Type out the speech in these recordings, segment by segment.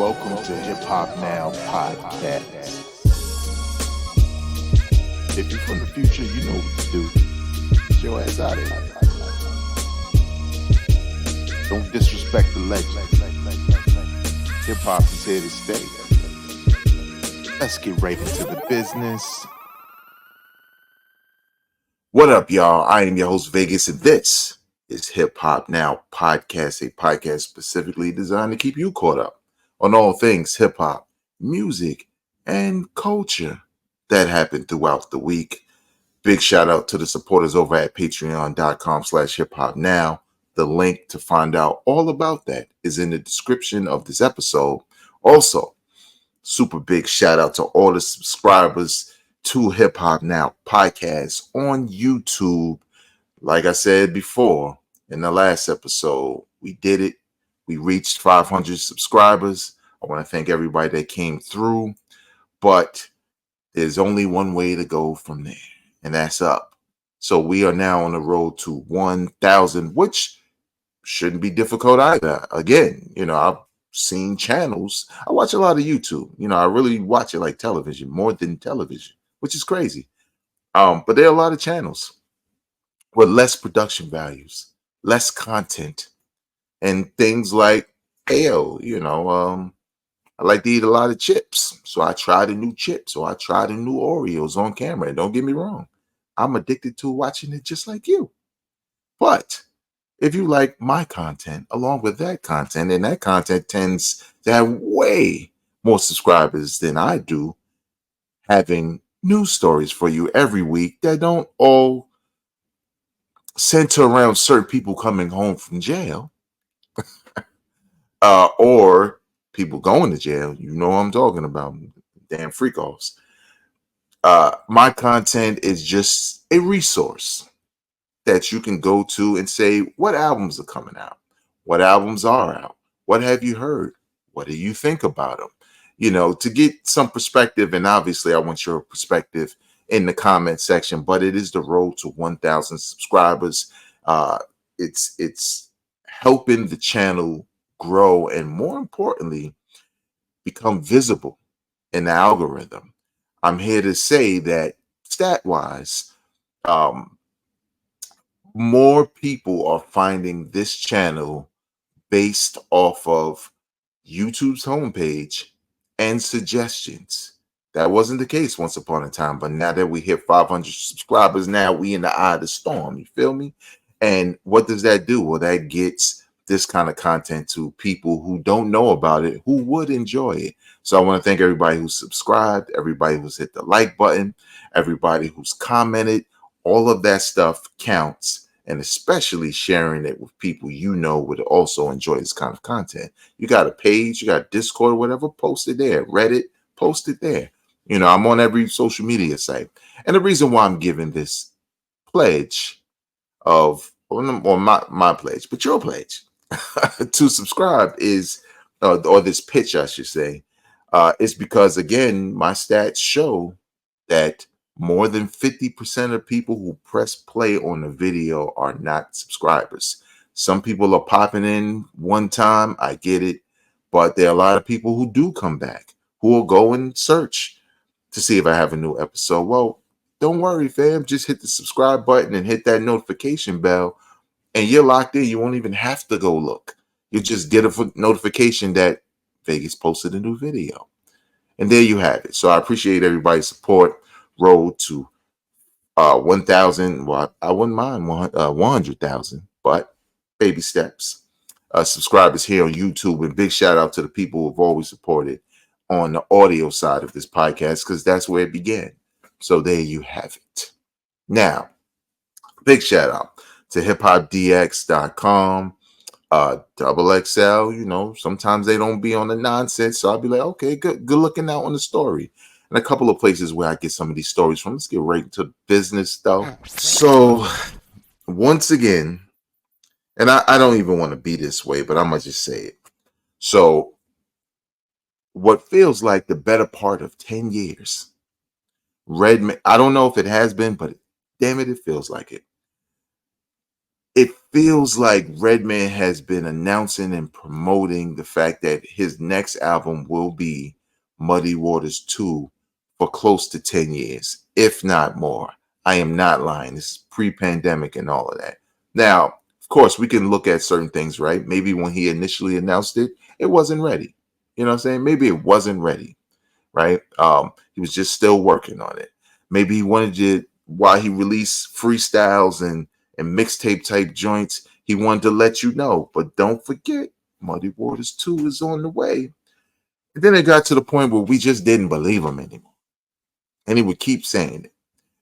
Welcome to Hip Hop Now Podcast. If you're from the future, you know what to do. Get your ass out of here. Don't disrespect the legend. Hip hop is here to stay. Let's get right into the business. What up, y'all? I am your host, Vegas, and this is Hip Hop Now Podcast, a podcast specifically designed to keep you caught up on all things hip hop, music, and culture that happened throughout the week. Big shout out to the supporters over at patreon.com/hiphopnow. The link to find out all about that is in the description of this episode. Also, super big shout out to all the subscribers to Hip Hop Now Podcast on YouTube. Like I said before in the last episode, we did it. We reached 500 subscribers. I want to thank everybody that came through, but there's only one way to go from there, and that's up. So we are now on the road to 1,000, which shouldn't be difficult either. Again, I've seen channels. I watch a lot of YouTube. I really watch it like television, more than television, which is crazy. But there are a lot of channels with less production values, less content, and things like, I like to eat a lot of chips, so I tried a new chip, so I tried a new Oreos on camera. And don't get me wrong, I'm addicted to watching it just like you. But if you like my content along with that content, and that content tends to have way more subscribers than I do, having news stories for you every week that don't all center around certain people coming home from jail, or people going to jail. You know what I'm talking about. Damn freak-offs. My content is just a resource that you can go to and say, what albums are coming out? What albums are out? What have you heard? What do you think about them? To get some perspective. And obviously I want your perspective in the comment section, but it is the road to 1,000 subscribers. It's helping the channel grow, and more importantly, become visible in the algorithm. I'm here to say that stat-wise, more people are finding this channel based off of YouTube's homepage and suggestions. That wasn't the case once upon a time, but now that we hit 500 subscribers, now we in the eye of the storm. You feel me? And what does that do? Well, that gets this kind of content to people who don't know about it, who would enjoy it. So I want to thank everybody who's subscribed, everybody who's hit the like button, everybody who's commented. All of that stuff counts, and especially sharing it with people would also enjoy this kind of content. You got a page, you got Discord, whatever, post it there. Reddit, post it there. I'm on every social media site. And the reason why I'm giving this pledge of, or my pledge, but your pledge to subscribe is, or this pitch, I should say, is because, again, my stats show that more than 50% of people who press play on the video are not subscribers. Some people are popping in one time. I get it. But there are a lot of people who do come back, who will go and search to see if I have a new episode. Well, don't worry, fam. Just hit the subscribe button and hit that notification bell, and you're locked in. You won't even have to go look. You just get a notification that Vegas posted a new video. And there you have it. So I appreciate everybody's support. Road to 1,000. Well, I wouldn't mind 100,000, but baby steps. Subscribers here on YouTube, and big shout out to the people who have always supported on the audio side of this podcast, because that's where it began. So there you have it. Now, big shout out to hiphopdx.com. Double XL, sometimes they don't be on the nonsense. So I'll be like, okay, good looking out on the story. And a couple of places where I get some of these stories from. Let's get right into business, though. So once again, and I don't even want to be this way, but I'm going to just say it. So what feels like the better part of 10 years, Redman, I don't know if it has been, but damn it, it feels like it. it feels like Redman has been announcing and promoting the fact that his next album will be Muddy Waters 2 for close to 10 years, if not more. I am not lying. This is pre-pandemic and all of that. Now, of course, we can look at certain things, right? Maybe when he initially announced it, it wasn't ready. You know what I'm saying? Maybe it wasn't ready, right? He was just still working on it. Maybe he wanted to, while he released freestyles and mixtape type joints, he wanted to let you know. But don't forget, Muddy Waters 2 is on the way. And then it got to the point where we just didn't believe him anymore. And he would keep saying it.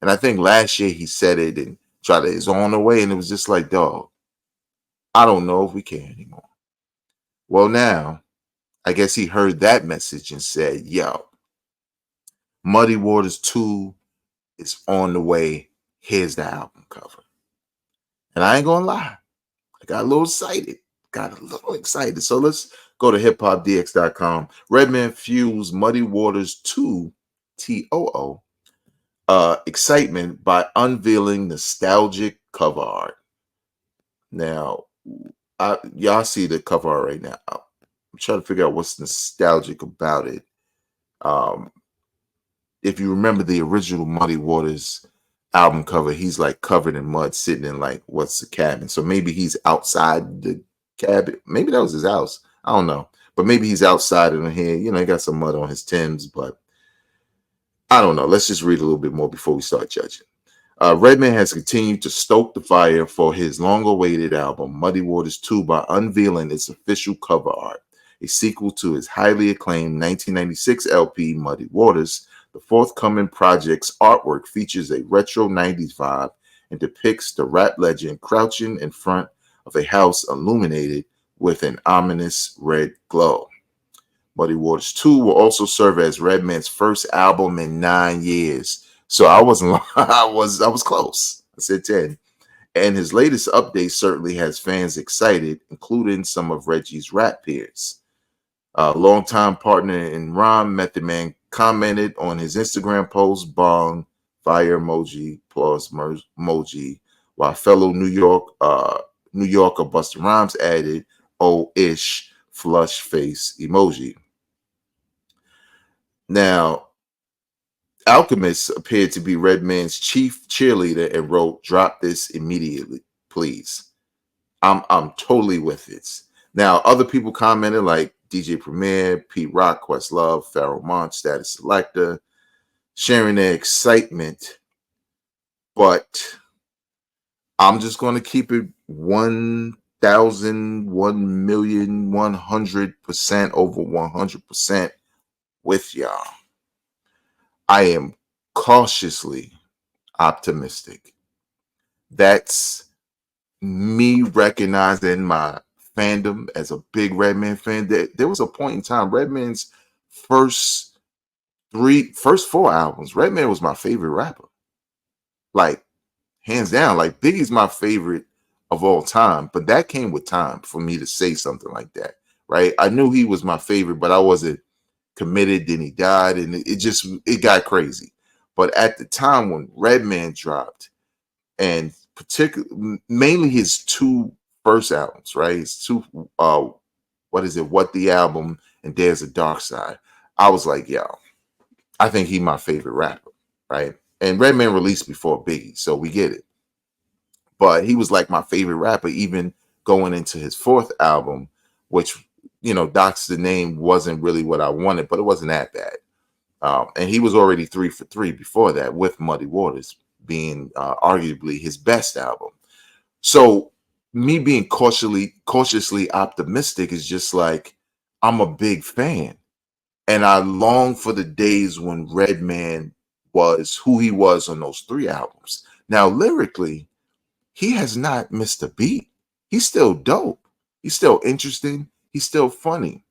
And I think last year he said it and tried to, it's on the way. And it was just like, dog, I don't know if we can anymore. Well, now, I guess he heard that message and said, yo, Muddy Waters 2 is on the way. Here's the album cover. And I ain't gonna lie, I got a little excited. Got a little excited. So let's go to hiphopdx.com. Redman fused Muddy Waters 2 TOO excitement by unveiling nostalgic cover art. Now, y'all see the cover art right now. I'm trying to figure out what's nostalgic about it. If you remember the original Muddy Waters album cover, he's like covered in mud, sitting in like what's the cabin. So maybe he's outside the cabin. Maybe that was his house. I don't know. But maybe he's outside in here. You know, he got some mud on his Timbs, but I don't know. Let's just read a little bit more before we start judging. Redman has continued to stoke the fire for his long-awaited album, Muddy Waters 2, by unveiling its official cover art, a sequel to his highly acclaimed 1996 LP, Muddy Waters. The forthcoming project's artwork features a retro 90s vibe and depicts the rap legend crouching in front of a house illuminated with an ominous red glow. Muddy Waters 2 will also serve as Redman's first album in 9 years. So I wasn't I was close. I said 10. And his latest update certainly has fans excited, including some of Reggie's rap peers. Longtime partner in rhyme, Method Man commented on his Instagram post, bong, fire emoji, plus emoji, while fellow New Yorker Busta Rhymes added, oh ish, flush face emoji. Now, Alchemist appeared to be Redman's chief cheerleader and wrote, drop this immediately, please. I'm totally with this. Now, other people commented like DJ Premier, Pete Rock, Questlove, Pharoah Monch, Status Selector, sharing their excitement. But I'm just going to keep it 1,000, 1,000,000, 100% over 100% with y'all. I am cautiously optimistic. That's me recognizing my fandom as a big Redman fan. There was a point in time, Redman's first four albums, Redman was my favorite rapper. Like, hands down, like Biggie's my favorite of all time, but that came with time for me to say something like that, right? I knew he was my favorite, but I wasn't committed. Then he died, and it got crazy. But at the time when Redman dropped, and particularly mainly his two first albums, right? His two what is it? What the Album and There's a Dark Side. I was like, yo, I think he my favorite rapper, right? And Redman released before Biggie, so we get it. But he was like my favorite rapper, even going into his fourth album, which, you know, Doc's the Name wasn't really what I wanted, but it wasn't that bad. And he was already 3 for 3 before that, with Muddy Waters being arguably his best album. So me being cautiously optimistic is just like, I'm a big fan, and I long for the days when Redman was who he was on those 3 albums. Now, lyrically, he has not missed a beat. He's still dope. He's still interesting. He's still funny.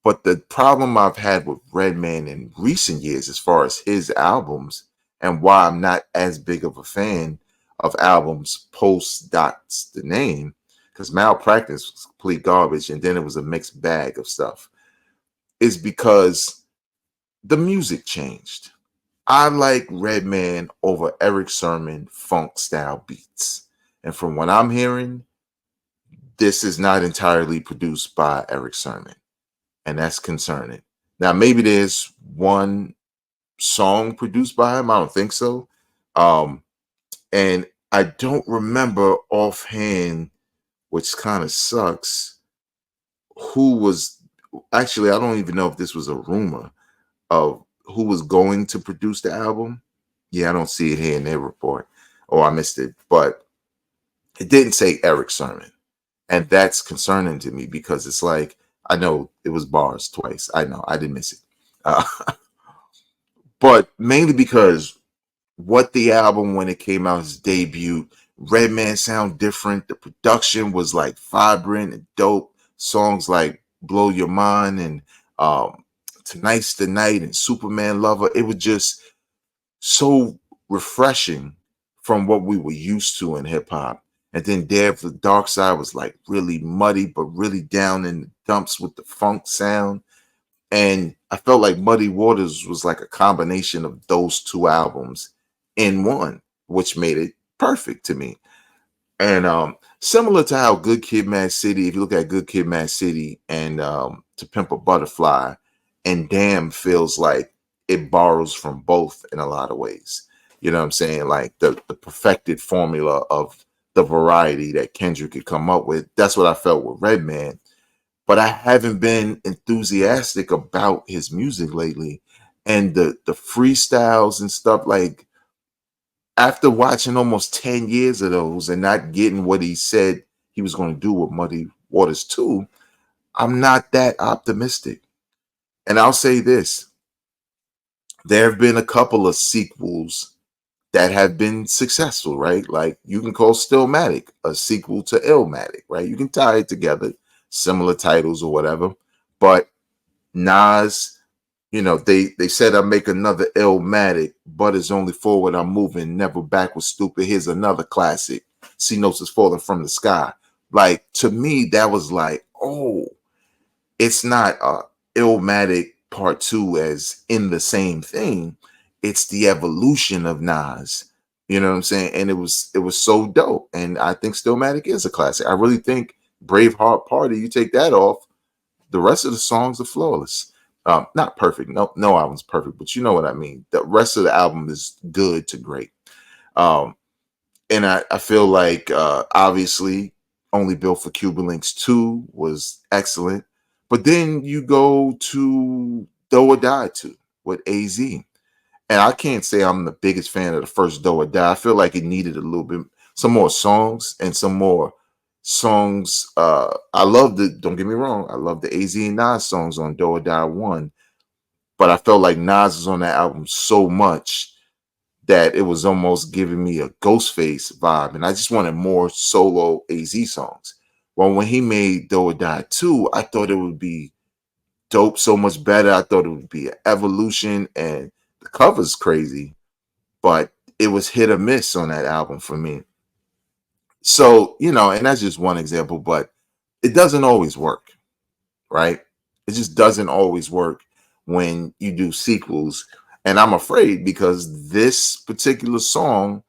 But the problem I've had with Redman in recent years, as far as his albums, and why I'm not as big of a fan of albums post Doc's the Name, because Malpractice was complete garbage, and then it was a mixed bag of stuff, is because the music changed. I like Redman over Eric Sermon funk style beats. And from what I'm hearing, this is not entirely produced by Eric Sermon, and that's concerning. Now, maybe there's one song produced by him. I don't think so. Um, and I don't remember offhand, which kind of sucks, who was actually, I don't even know if this was a rumor of who was going to produce the album. Yeah, I don't see it here in their report, or I missed it, but it didn't say Eric Sermon. And that's concerning to me because it's like, I know it was bars twice. I know I didn't miss it. Uh, but mainly because what the album when it came out, his debut, Redman sound different. The production was like vibrant and dope. Songs like Blow Your Mind and Tonight's the Night and Superman Lover. It was just so refreshing from what we were used to in hip hop. And then Dare of the Dark Side was like really muddy, but really down in the dumps with the funk sound. And I felt like Muddy Waters was like a combination of those two albums in one, which made it perfect to me. And similar to how Good Kid, Mad City, if you look at Good Kid, Mad City and To Pimp a Butterfly, and Damn feels like it borrows from both in a lot of ways. You know what I'm saying? Like the perfected formula of the variety that Kendrick could come up with. That's what I felt with Redman. But I haven't been enthusiastic about his music lately. And the freestyles and stuff, like after watching almost 10 years of those and not getting what he said he was going to do with Muddy Waters 2, I'm not that optimistic. And I'll say this, there have been a couple of sequels that have been successful, right? Like you can call Stillmatic a sequel to Illmatic, right? You can tie it together, similar titles or whatever. But Nas, they said I make another Illmatic, but it's only forward I'm moving, never backward stupid. Here's another classic. See notes is falling from the sky. Like to me, that was like, oh, it's not Illmatic Part Two as in the same thing. It's the evolution of Nas. You know what I'm saying? And it was so dope. And I think Stillmatic is a classic. I really think Braveheart Party, you take that off, the rest of the songs are flawless. Not perfect. No album's perfect, but you know what I mean. The rest of the album is good to great. Um, and I feel like obviously Only Built for Cuban Links 2 was excellent. But then you go to Do or Die 2 with AZ. And I can't say I'm the biggest fan of the first Do or Die. I feel like it needed a little bit, some more songs and some more songs. I love don't get me wrong, I love the AZ and Nas songs on Do or Die 1. But I felt like Nas was on that album so much that it was almost giving me a Ghostface vibe, and I just wanted more solo AZ songs. Well, when he made Do or Die 2, I thought it would be dope, so much better. I thought it would be an evolution, and the cover's crazy, but it was hit or miss on that album for me. So, and that's just one example, but it doesn't always work, right? It just doesn't always work when you do sequels. And I'm afraid because this particular song,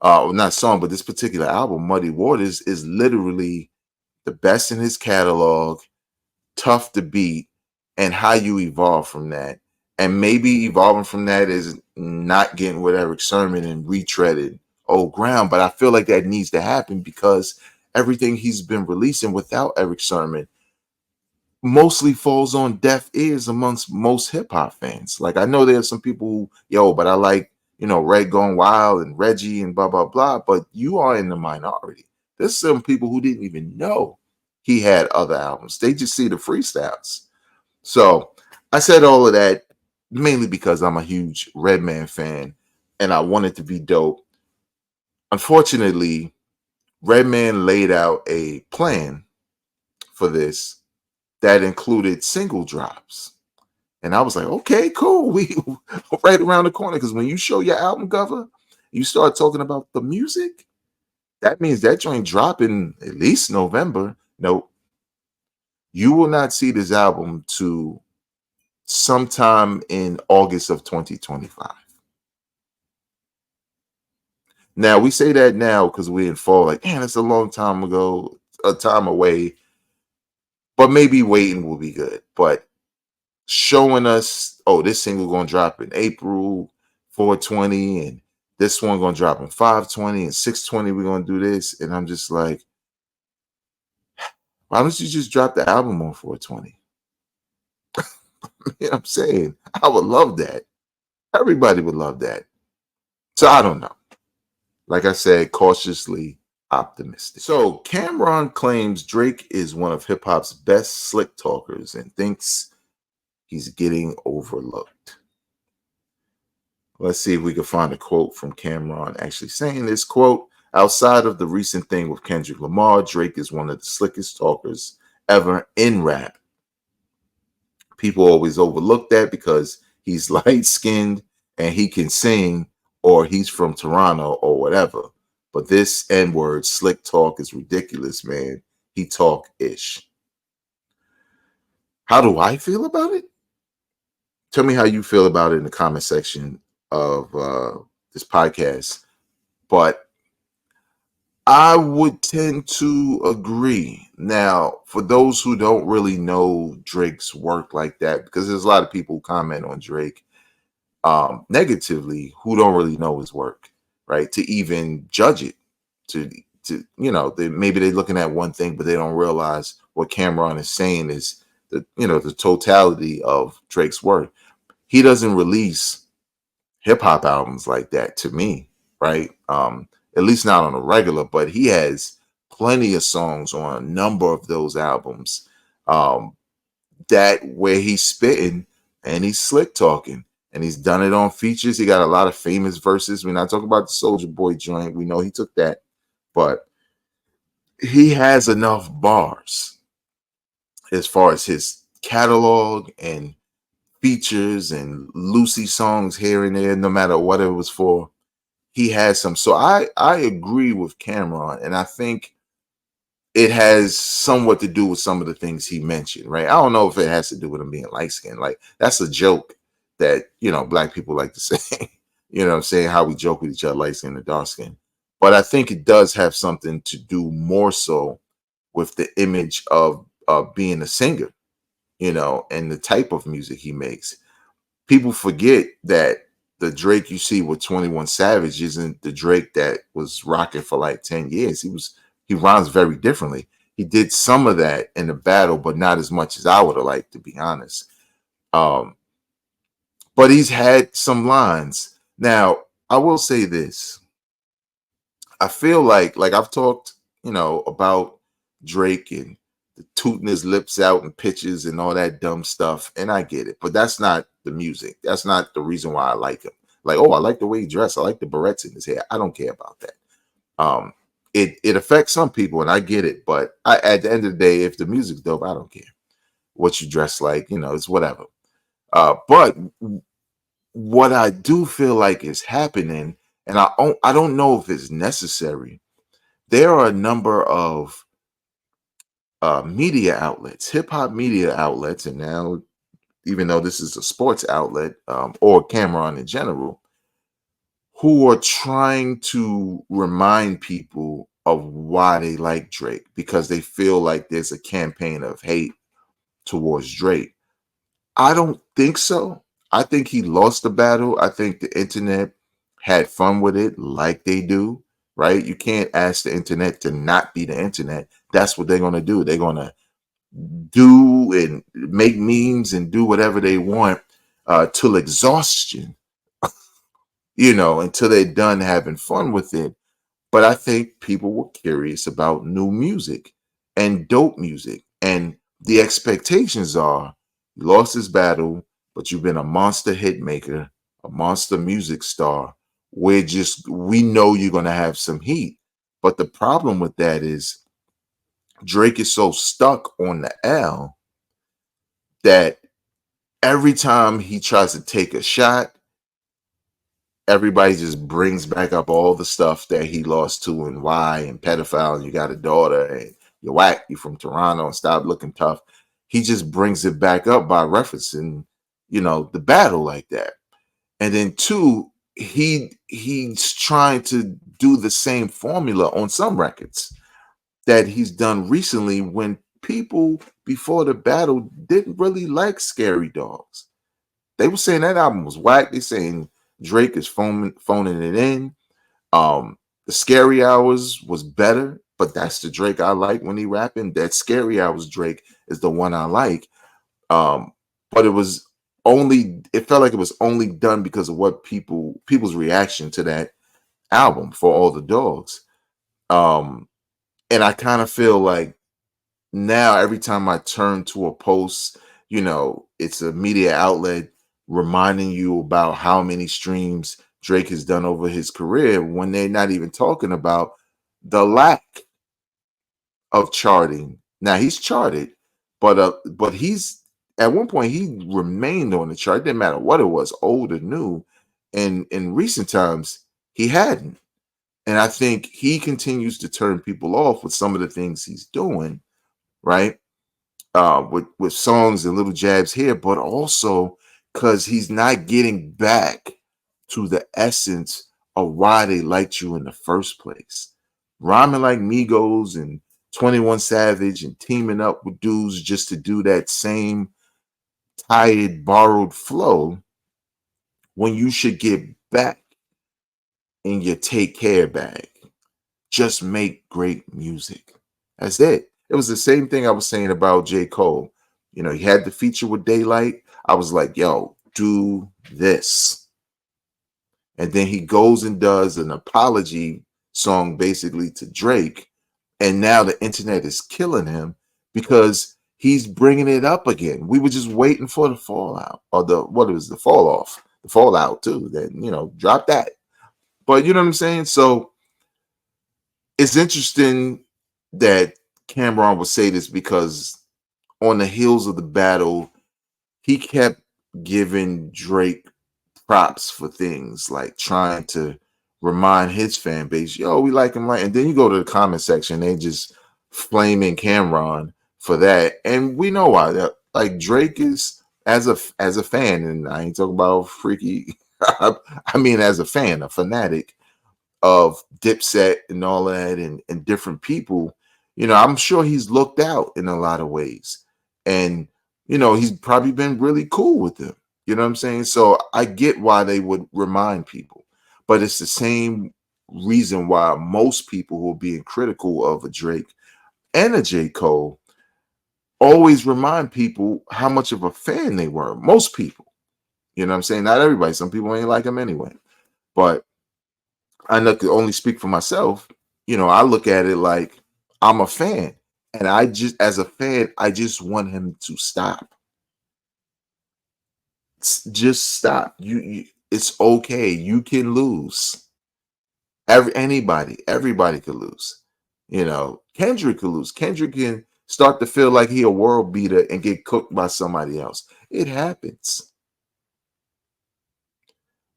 not song, but this particular album, Muddy Waters, is literally the best in his catalog, tough to beat, and how you evolve from that. And maybe evolving from that is not getting with Eric Sermon and retreading old ground. But I feel like that needs to happen because everything he's been releasing without Eric Sermon mostly falls on deaf ears amongst most hip hop fans. Like I know there's some people who, but I like, Red Gone Wild and Reggie and blah, blah, blah. But you are in the minority. There's some people who didn't even know he had other albums. They just see the freestyles. So I said all of that mainly because I'm a huge Redman fan and I want it to be dope. Unfortunately, Redman laid out a plan for this that included single drops. And I was like, okay, cool. We right around the corner. Because when you show your album cover, you start talking about the music, that means that joint dropping at least November. No, you will not see this album to sometime in August of 2025. Now we say that now because we're in fall, like, man, it's a long time ago, a time away. But maybe waiting will be good. But showing us, oh, this single gonna drop in April 420, and this one gonna drop in 520 and 620. We're gonna do this, and I'm just like, why don't you just drop the album on 420? You know what I'm saying? I would love that. Everybody would love that. So I don't know. Like I said, cautiously optimistic. So Cameron claims Drake is one of hip hop's best slick talkers and thinks he's getting overlooked. Let's see if we can find a quote from Cameron actually saying this quote. Outside of the recent thing with Kendrick Lamar, Drake is one of the slickest talkers ever in rap. People always overlook that because he's light skinned and he can sing, or he's from Toronto or whatever. But this N word, slick talk, is ridiculous, man. He talk ish. How do I feel about it? Tell me how you feel about it in the comment section of this podcast. But I would tend to agree. Now, for those who don't really know Drake's work like that, because there's a lot of people who comment on Drake negatively who don't really know his work, right? To even judge it, to maybe they're looking at one thing, but they don't realize what Cameron is saying is the totality of Drake's work. He doesn't release hip hop albums like that, to me, right? At least not on a regular, but he has plenty of songs on a number of those albums that where he's spitting and he's slick talking, and he's done it on features. He got a lot of famous verses. We're not talking about the Soldier Boy joint. We know he took that, but he has enough bars as far as his catalog and features and Lucy songs here and there, no matter what it was for. He has some. So I agree with Cameron, and I think it has somewhat to do with some of the things he mentioned, right? I don't know if it has to do with him being light skinned. Like, that's a joke that, black people like to say, you know what I'm saying? How we joke with each other, light skin and dark skin. But I think it does have something to do more so with the image of being a singer, and the type of music he makes. People forget that the Drake you see with 21 Savage isn't the Drake that was rocking for like 10 years. He rhymes very differently. He did some of that in the battle, but not as much as I would have liked, to be honest. But he's had some lines. Now, I will say this. I feel like I've talked, about Drake and the tooting his lips out and pitches and all that dumb stuff, and I get it. But that's not the music. That's not the reason why I like him. Like, oh, I like the way he dressed. I like the barrettes in his hair. I don't care about that. It affects some people, and I get it. But at the end of the day, if the music's dope, I don't care what you dress like. It's whatever. But what I do feel like is happening, and I don't know if it's necessary. There are a number of media outlets, hip hop media outlets, and now, even though this is a sports outlet or Cameron in general, who are trying to remind people of why they like Drake, because they feel like there's a campaign of hate towards Drake. I don't think so. I think he lost the battle. I think the internet had fun with it like they do, right? You can't ask the internet to not be the internet. That's what they're going to do. They're going to do and make memes and do whatever they want till exhaustion, until they're done having fun with it. But I think people were curious about new music and dope music. And the expectations are, you lost this battle, but you've been a monster hit maker, a monster music star. We know you're going to have some heat. But the problem with that is Drake is so stuck on the L that every time he tries to take a shot, everybody just brings back up all the stuff that he lost to, and why, and pedophile, and you got a daughter, and you're whack, you from Toronto, and stop looking tough. He just brings it back up by referencing, the battle like that. And then two, he's trying to do the same formula on some records that he's done recently when people before the battle didn't really like Scary Dogs. They were saying that album was whack. They saying Drake is phoning it in. The Scary Hours was better, but that's the Drake I like when he rapping. That Scary Hours Drake is the one I like. But it felt like it was only done because of what people's reaction to that album for all the dogs. And I kind of feel like now every time I turn to a post, it's a media outlet reminding you about how many streams Drake has done over his career when they're not even talking about the lack of charting. Now he's charted, but he's at one point he remained on the chart. It didn't matter what it was, old or new. And in recent times, he hadn't. And I think he continues to turn people off with some of the things he's doing, right? With songs and little jabs here, but also because he's not getting back to the essence of why they liked you in the first place. Rhyming like Migos and 21 Savage and teaming up with dudes just to do that same tired, borrowed flow when you should get back in your take care bag. Just make great music. That's it. It was the same thing I was saying about J. Cole. He had the feature with Daylight. I was like, yo, do this. And then he goes and does an apology song basically to Drake. And now the internet is killing him because he's bringing it up again. We were just waiting for the fallout or the fall off, the fallout too. Then, drop that. But you know what I'm saying? So it's interesting that Camron would say this because on the heels of the battle, he kept giving Drake props for things like trying to remind his fan base, yo, we like him, and then you go to the comment section, they just flaming Camron for that, and we know why. That like Drake is as a fan, and I ain't talking about freaky. I mean, as a fan, a fanatic of Dipset and all that, and different people. I'm sure he's looked out in a lot of ways, and he's probably been really cool with them. You know what I'm saying? So I get why they would remind people, but it's the same reason why most people who are being critical of a Drake and a J. Cole always remind people how much of a fan they were. Most people, you know what I'm saying? Not everybody. Some people ain't like him anyway. But I know to only speak for myself. I look at it like I'm a fan. And I just, as a fan, I just want him to stop. Just stop. It's okay. You can lose. Everybody could lose. Kendrick could lose. Kendrick can start to feel like he a world beater and get cooked by somebody else. It happens.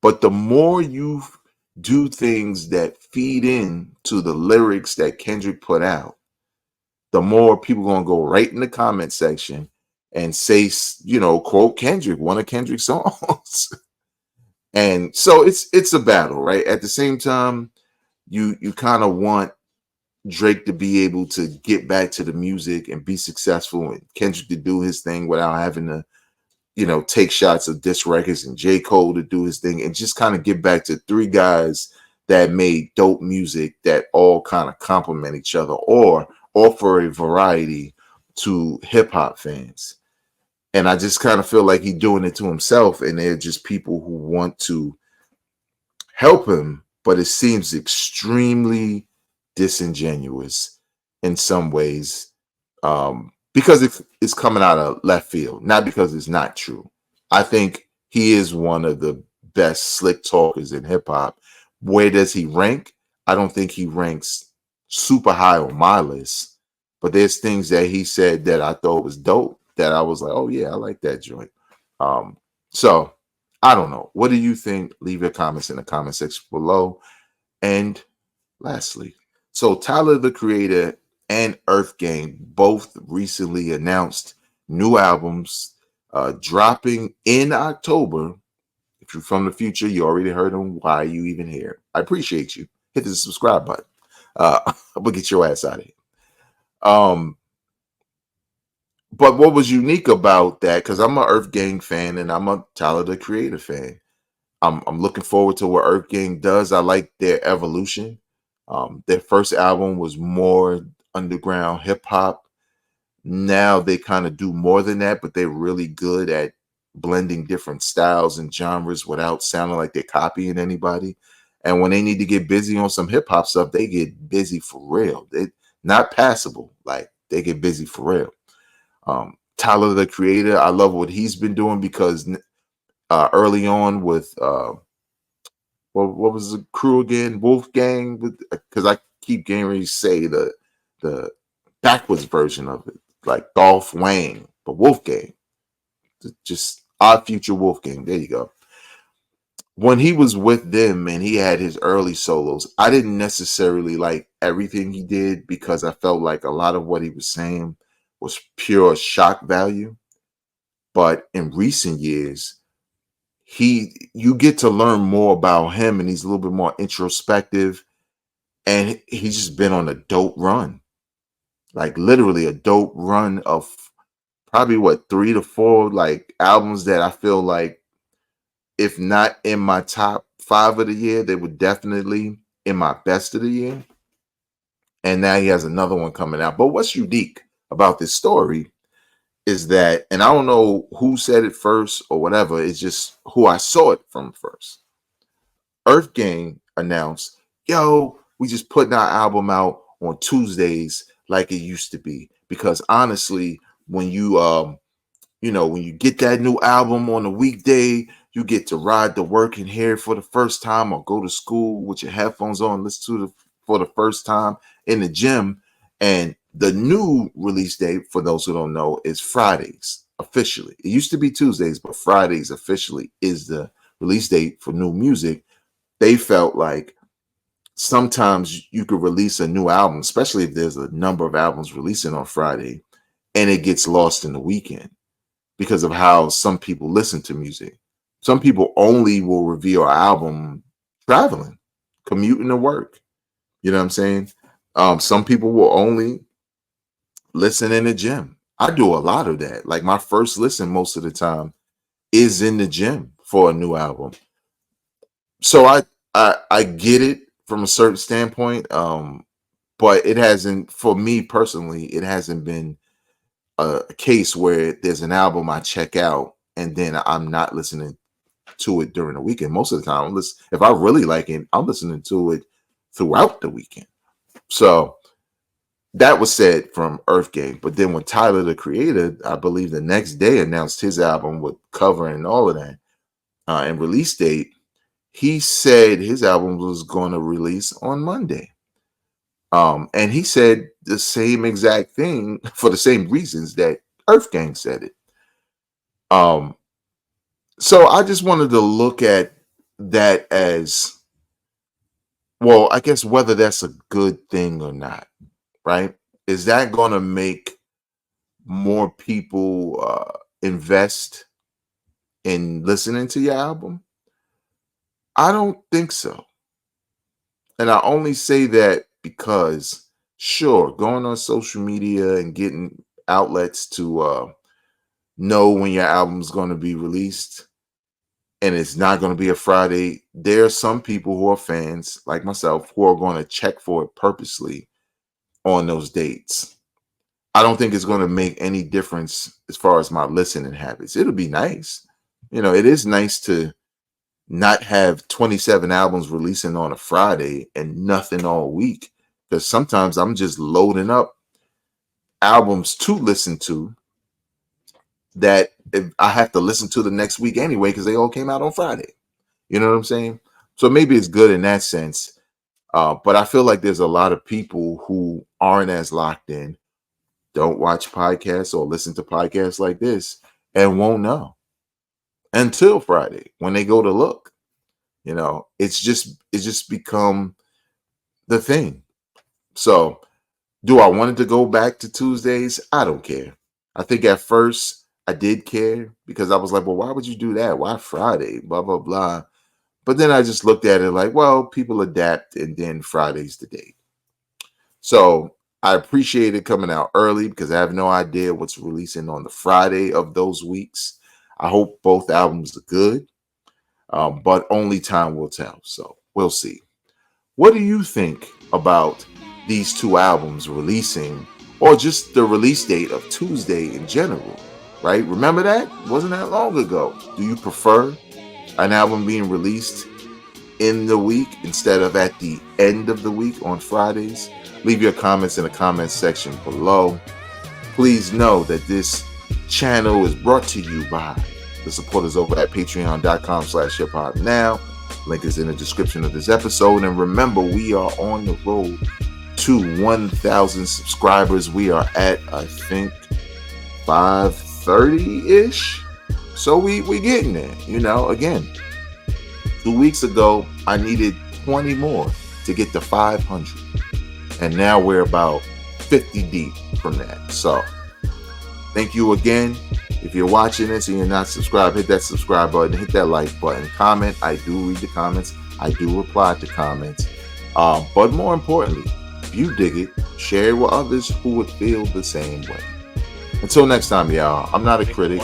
But the more you do things that feed in to the lyrics that Kendrick put out, the more people gonna go right in the comment section and say, quote Kendrick, one of Kendrick's songs. And so it's a battle, right? At the same time, you kind of want Drake to be able to get back to the music and be successful, and Kendrick to do his thing without having to, take shots of diss records, and J. Cole to do his thing, and just kind of get back to three guys that made dope music that all kind of complement each other or offer a variety to hip hop fans. And I just kind of feel like he's doing it to himself, and they're just people who want to help him, but it seems extremely disingenuous in some ways, because it's coming out of left field, not because it's not true. I think he is one of the best slick talkers in hip hop. Where does he rank? I don't think he ranks super high on my list, but there's things that he said that I thought was dope that I was like, oh yeah, I like that joint. So I don't know. What do you think? Leave your comments in the comment section below. And lastly, so Tyler the Creator and Earthgang both recently announced new albums dropping in October If you're from the future, you already heard him. Why are you even here? I appreciate you. Hit the subscribe button. We'll get your ass out of here. Um, but what was unique about that, because I'm an Earthgang fan and I'm a Tyler the Creator fan. I'm looking forward to what Earthgang does. I like their evolution. Their first album was more underground hip hop. Now they kind of do more than that, but they're really good at blending different styles and genres without sounding like they're copying anybody. And when they need to get busy on some hip hop stuff, they get busy for real. They not passable, like they get busy for real. Tyler the Creator, I love what he's been doing because early on with what was the crew again? Wolfgang, because I keep getting ready to say the backwards version of it, like Dolph Wayne, but Wolfgang, just Odd Future Wolfgang. There you go. When he was with them and he had his early solos, I didn't necessarily like everything he did because I felt like a lot of what he was saying was pure shock value. But in recent years, you get to learn more about him and he's a little bit more introspective, and he's just been on a dope run, like literally a dope run of probably what 3 to 4 like albums that I feel like if not in my top 5 of the year, they were definitely in my best of the year. And now he has another one coming out. But what's unique about this story is that, and I don't know who said it first or whatever, it's just who I saw it from first. Earthgang announced, yo, we just putting our album out on Tuesdays like it used to be. Because honestly, when when you get that new album on a weekday, you get to ride to work and hear it for the first time, or go to school with your headphones on, listen to it for the first time in the gym. And the new release date, for those who don't know, is Fridays officially. It used to be Tuesdays, but Fridays officially is the release date for new music. They felt like sometimes you could release a new album, especially if there's a number of albums releasing on Friday, and it gets lost in the weekend because of how some people listen to music. Some people only will review an album traveling, commuting to work. You know what I'm saying? Some people will only listen in the gym. I do a lot of that. Like my first listen most of the time is in the gym for a new album. So I get it from a certain standpoint. But it hasn't, for me personally, it hasn't been a case where there's an album I check out and then I'm not listening to it during the weekend. Most of the time, if I really like it, I'm listening to it throughout the weekend. So that was said from Earthgang. But then when Tyler the Creator, I believe the next day, announced his album with cover and all of that and release date, he said his album was going to release on Monday. And he said the same exact thing for the same reasons that Earthgang said it. So I just wanted to look at that as, well, I guess whether that's a good thing or not, right? Is that going to make more people invest in listening to your album? I don't think so. And I only say that because, sure, going on social media and getting outlets to know when your album's going to be released and it's not going to be a Friday, there are some people who are fans like myself who are going to check for it purposely on those dates. I don't think it's going to make any difference as far as my listening habits. It'll be nice. It is nice to not have 27 albums releasing on a Friday and nothing all week. Because sometimes I'm just loading up albums to listen to that I have to listen to the next week anyway because they all came out on Friday. You know what I'm saying? So maybe it's good in that sense. But I feel like there's a lot of people who aren't as locked in, don't watch podcasts or listen to podcasts like this, and won't know until Friday when they go to look. It's just become the thing. So do I want it to go back to Tuesdays? I don't care. I think at first I did care because I was like, well, why would you do that? Why Friday? Blah, blah, blah. But then I just looked at it like, well, people adapt, and then Friday's the day. So I appreciate it coming out early because I have no idea what's releasing on the Friday of those weeks. I hope both albums are good, but only time will tell. So we'll see. What do you think about these two albums releasing, or just the release date of Tuesday in general? Right? Remember that? Wasn't that long ago. Do you prefer an album being released in the week instead of at the end of the week on Fridays? Leave your comments in the comments section below. Please know that this channel is brought to you by the supporters over at patreon.com/hiphopnow. Link is in the description of this episode. And remember, we are on the road to 1,000 subscribers. We are at, I think, 530-ish. So we getting there. You know, again, 2 weeks ago, I needed 20 more to get to 500. And now we're about 50 deep from that. So thank you again. If you're watching this and you're not subscribed, hit that subscribe button, hit that like button, comment. I do read the comments. I do reply to comments. But more importantly, if you dig it, share it with others who would feel the same way. Until next time, y'all, I'm not a critic.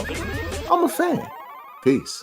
I'm a fan. Peace.